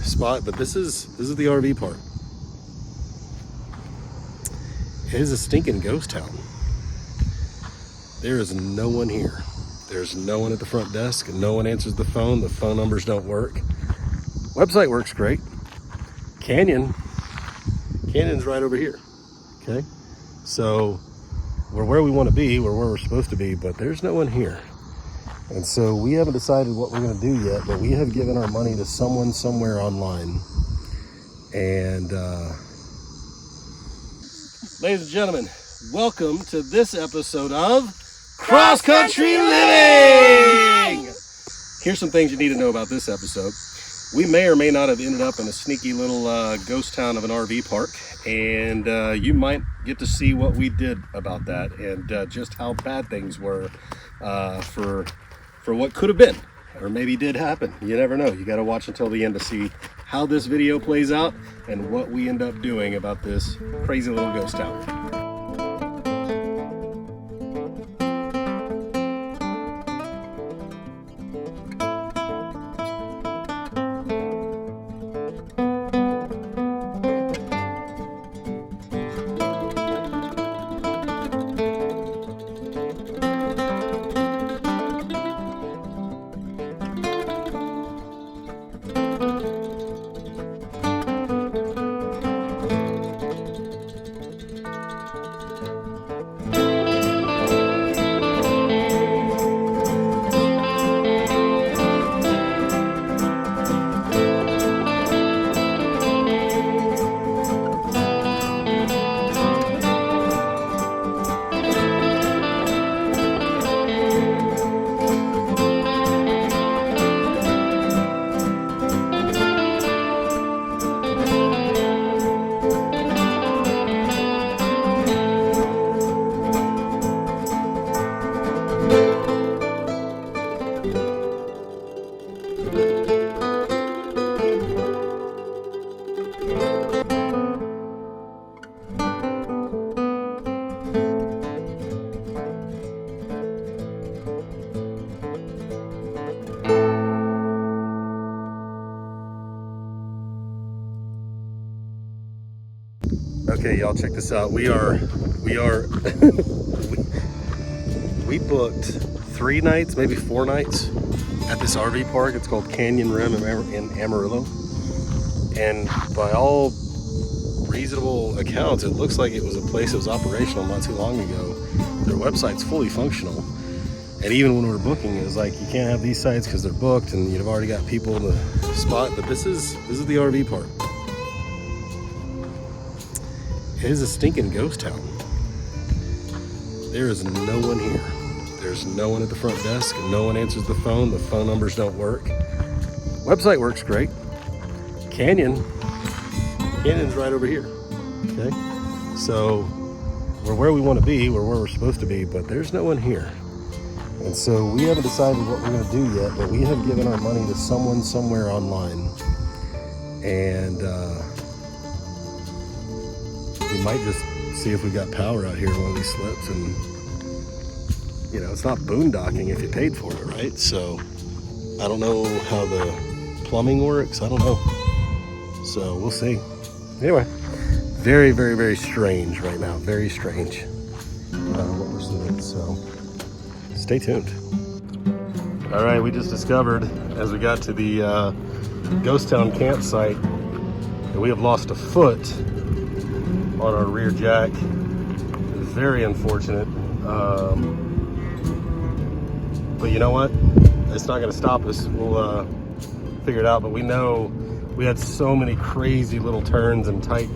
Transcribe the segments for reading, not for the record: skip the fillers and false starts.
spot, but this is the RV park. It is a stinking ghost town. There is no one here. There's no one at the front desk, and no one answers the phone. The phone numbers don't work. Website works great. Canyon's right over here. Okay, so we're where we want to be. We're where we're supposed to be, but there's no one here. And so we haven't decided what we're going to do yet, but we have given our money to someone somewhere online. And ladies and gentlemen, welcome to this episode of Cross Country Living! Here's some things you need to know about this episode. We may or may not have ended up in a sneaky little ghost town of an RV park, and you might get to see what we did about that and just how bad things were for what could have been, or maybe did happen. You never know. You got to watch until the end to see how this video plays out and what we end up doing about this crazy little ghost town. Okay, y'all, check this out. We booked 3 nights, maybe 4 nights at this RV park. It's called Canyon Rim in Amarillo. And by all reasonable accounts, it looks like it was a place that was operational not too long ago. Their website's fully functional. And even when we were booking, it was like, you can't have these sites because they're booked and you've already got people in the spot. But this is the RV park. It is a stinking ghost town. There is no one here. There's no one at the front desk, and no one answers the phone. The phone numbers don't work. Website works great. Canyon's right over here. Okay, so we're where we want to be. We're where we're supposed to be, but there's no one here. And so we haven't decided what we're going to do yet, but we have given our money to someone somewhere online. And we might just see if we got power out here in one of these slips. And, you know, it's not boondocking if you paid for it, right? So I don't know how the plumbing works. I don't know. So we'll see. Anyway, very, very, very strange right now. Very strange what we're seeing. So stay tuned. All right, we just discovered as we got to the ghost town campsite that we have lost a foot on our rear jack. It's very unfortunate. But you know what? It's not going to stop us. We'll figure it out. But we know we had so many crazy little turns and tight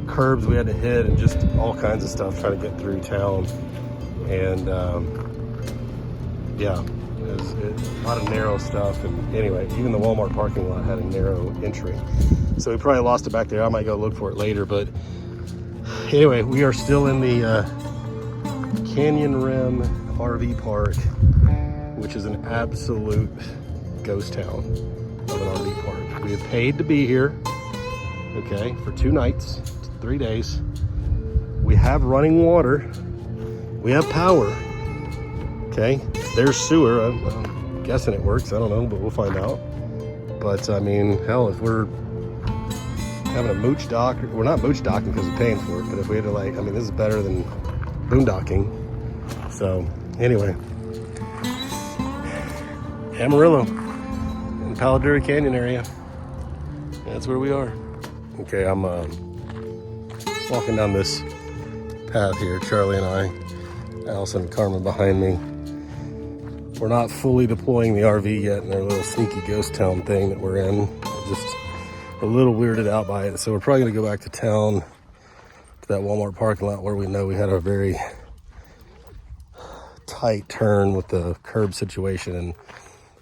curbs we had to hit and just all kinds of stuff trying to get through town. And yeah, it was a lot of narrow stuff. And anyway, even the Walmart parking lot had a narrow entry. So we probably lost it back there. I might go look for it later. But anyway, we are still in the Canyon Rim RV park, which is an absolute ghost town of an RV park. We have paid to be here, okay, for 2 nights, 3 days. We have running water. We have power, okay. There's sewer. I'm guessing it works. I don't know, but we'll find out. But I mean, hell, if we're having a mooch dock, we're not mooch docking because we're paying for it, but if we had to, like, I mean, this is better than boondocking. So anyway, Amarillo in Palo Dura Canyon area. That's where we are. Okay, I'm walking down this path here, Charlie and I, Allison and Carmen behind me. We're not fully deploying the RV yet in our little sneaky ghost town thing that we're in. Just a little weirded out by it. So we're probably gonna go back to town, to that Walmart parking lot where we know we had a very tight turn with the curb situation, and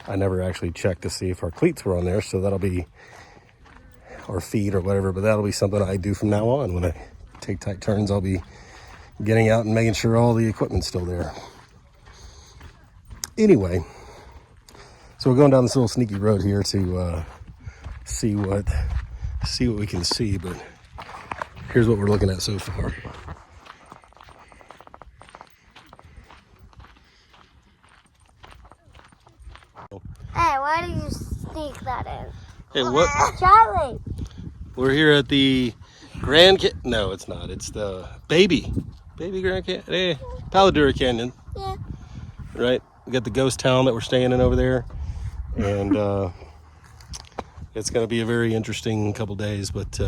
I never actually checked to see if our cleats were on there, so that'll be, or feet or whatever, but that'll be something I do from now on. When I take tight turns, I'll be getting out and making sure all the equipment's still there. Anyway, so we're going down this little sneaky road here to see what we can see, but here's what we're looking at so far. Hey, why did you sneak that in? Hey, what? Charlie! We're here at the no, it's not. It's the baby Grand Canyon. Hey, Palo Dura Canyon. Yeah. Right? We got the ghost town that we're staying in over there. And it's going to be a very interesting couple days. But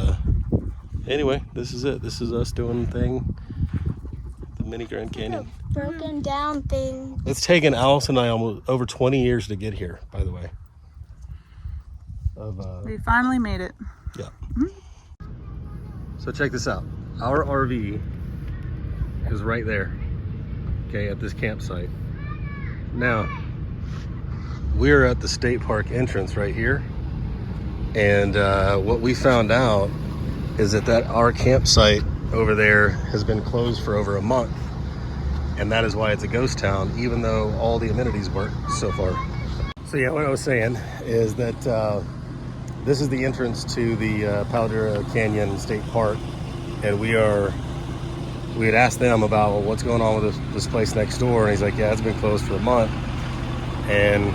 anyway, this is it. This is us doing the thing. The mini Grand Canyon. Broken down thing. It's taken Allison and I almost over 20 years to get here, by the way. We finally made it. Yeah. So check this out. Our RV is right there, okay, at this campsite. Now, we're at the state park entrance right here, and what we found out is that our campsite over there has been closed for over a month, and that is why it's a ghost town, even though all the amenities work so far. So yeah, what I was saying is that this is the entrance to the Palo Dura Canyon State Park, and we had asked them about, well, what's going on with this place next door, and he's like, yeah, it's been closed for a month. And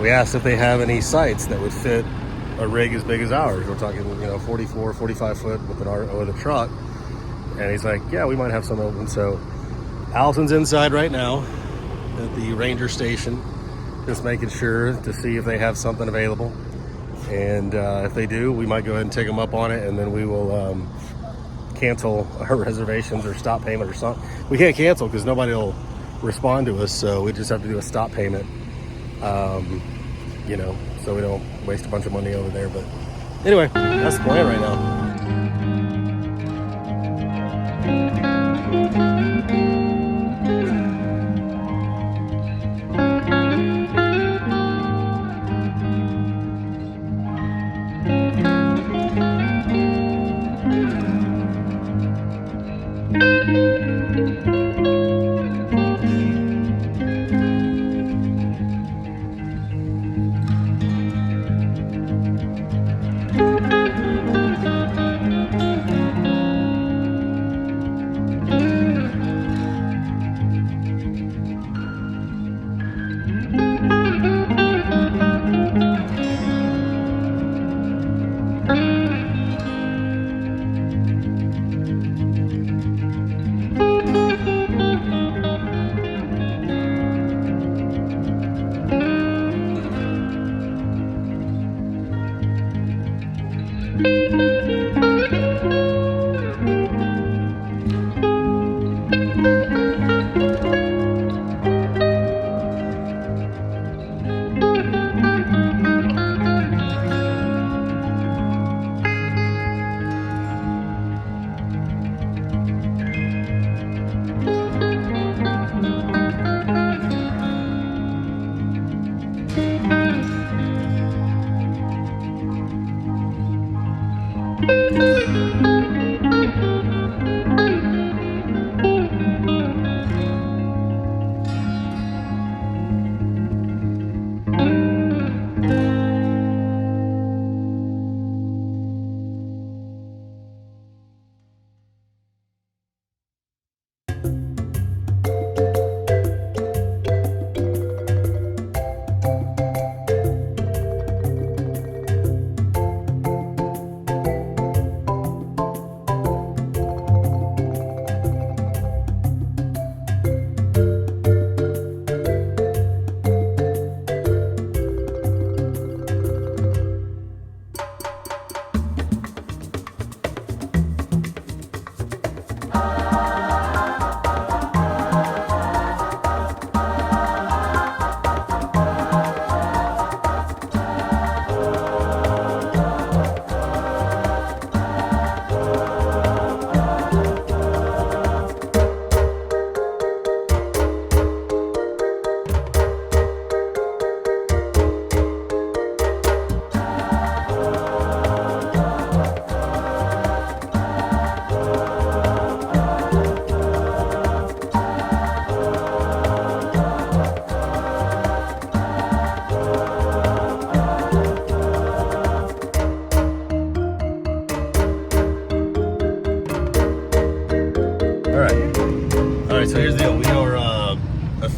we asked if they have any sites that would fit a rig as big as ours. We're talking, 44, 45 foot with a truck. And he's like, yeah, we might have some open. So Allison's inside right now at the ranger station, just making sure to see if they have something available. And if they do, we might go ahead and take them up on it, and then we will cancel our reservations or stop payment or something. We can't cancel because nobody will respond to us, so we just have to do a stop payment, so we don't waste a bunch of money over there. But anyway, that's the plan right now.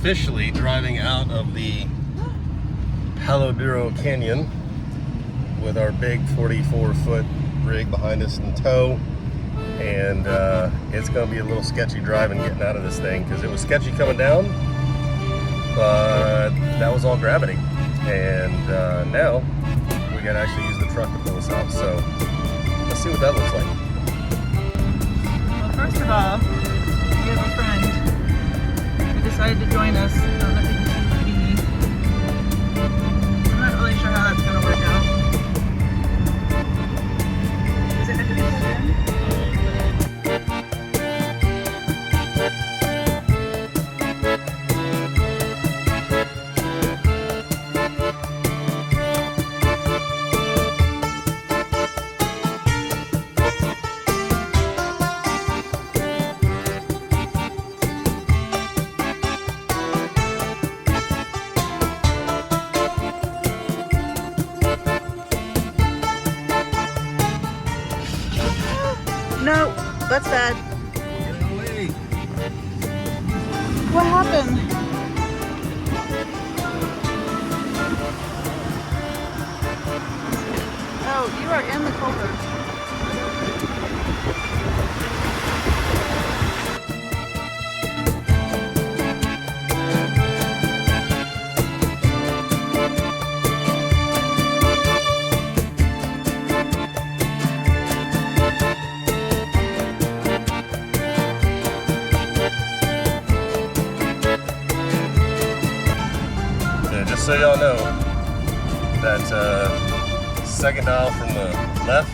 officially driving out of the Palo Dura Canyon with our big 44-foot rig behind us in tow. And it's going to be a little sketchy driving getting out of this thing because it was sketchy coming down, but that was all gravity. And now we got to actually use the truck to pull us out. So let's see what that looks like. Well, first of all, we have a friend who decided to join us on the ATV. I'm not really sure how that's going to work out. Is it going to be plugged in? No, that's bad. What happened? Oh, you are in the culvert. Just so y'all know, that second dial from the left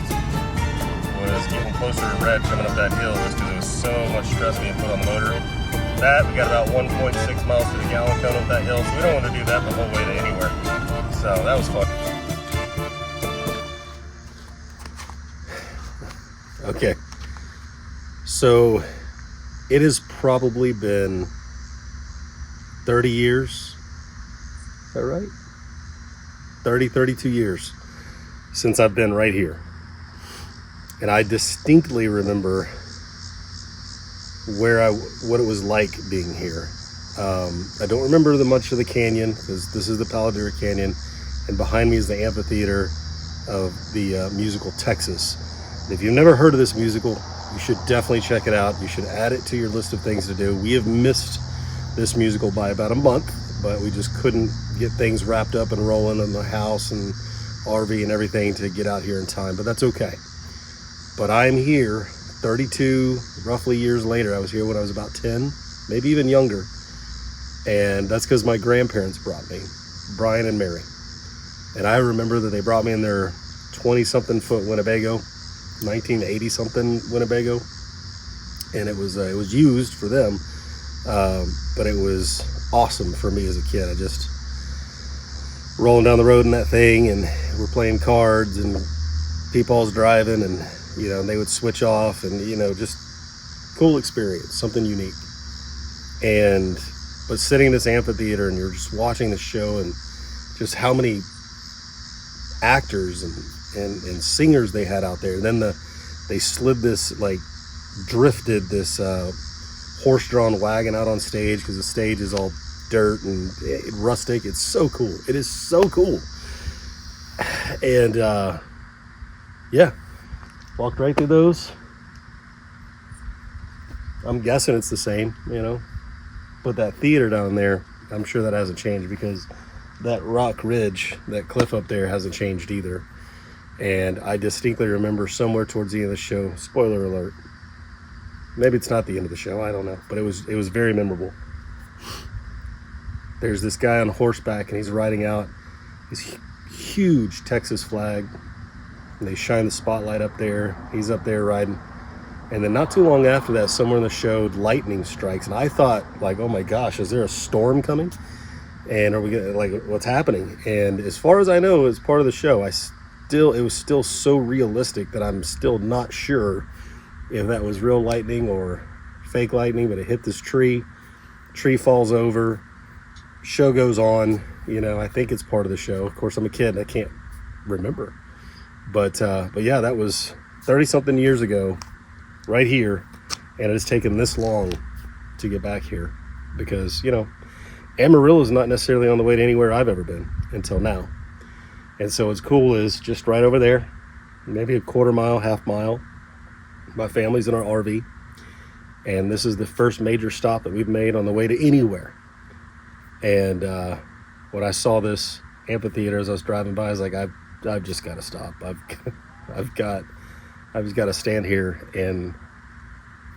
was getting closer to red coming up that hill just because it was so much stress being put on the motor. That, we got about 1.6 miles to the gallon coming up that hill, so we don't want to do that the whole way to anywhere. So that was fun. Okay, so it has probably been 30 years. Is that right? 32 years since I've been right here. And I distinctly remember what it was like being here. I don't remember much of the canyon because this is the Palo Dura Canyon, and behind me is the amphitheater of the musical Texas. And if you've never heard of this musical, you should definitely check it out. You should add it to your list of things to do. We have missed this musical by about a month, but we just couldn't get things wrapped up and rolling in the house and RV and everything to get out here in time, but that's okay. But I'm here 32 roughly years later. I was here when I was about 10, maybe even younger. And that's because my grandparents brought me, Brian and Mary. And I remember that they brought me in their 20-something foot Winnebago, 1980-something Winnebago. And it was used for them, but it was awesome for me as a kid. I just rolling down the road in that thing, and we're playing cards, and people's driving, and you know, they would switch off, and you know, just cool experience, something unique. But sitting in this amphitheater and you're just watching the show, and just how many actors and singers they had out there. And then they slid this, like, drifted this horse-drawn wagon out on stage because the stage is all dirt and rustic. It's so cool. It is so cool. And yeah, walked right through those. I'm guessing it's the same, you know, but that theater down there, I'm sure that hasn't changed because that rock ridge, that cliff up there hasn't changed either. And I distinctly remember somewhere towards the end of the show, spoiler alert, maybe it's not the end of the show, I don't know, but it was very memorable. There's this guy on horseback, and he's riding out his huge Texas flag, and they shine the spotlight up there. He's up there riding, and then not too long after that, somewhere in the show, lightning strikes, and I thought, like, oh my gosh, is there a storm coming? And are we gonna, like, what's happening? And as far as I know, as part of the show, it was still so realistic that I'm still not sure if that was real lightning or fake lightning, but it hit this tree falls over, show goes on. You know, I think it's part of the show. Of course, I'm a kid and I can't remember, but yeah, that was 30-something years ago right here, and it has taken this long to get back here because, you know, Amarillo is not necessarily on the way to anywhere I've ever been until now. And so what's cool is just right over there, maybe a quarter mile, half mile. My family's in our RV. And this is the first major stop that we've made on the way to anywhere. And when I saw this amphitheater as I was driving by, I was like, I've just got to stop. I've just got to stand here and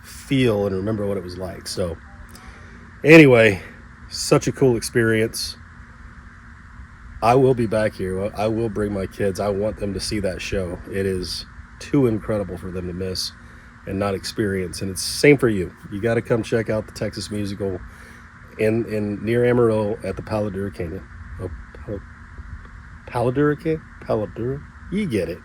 feel and remember what it was like. So anyway, such a cool experience. I will be back here. I will bring my kids. I want them to see that show. It is too incredible for them to miss and not experience. And it's the same for you. You got to come check out the Texas musical in near Amarillo at the Palo Dura Canyon. Palo Dura Canyon? Palo Dura? You get it.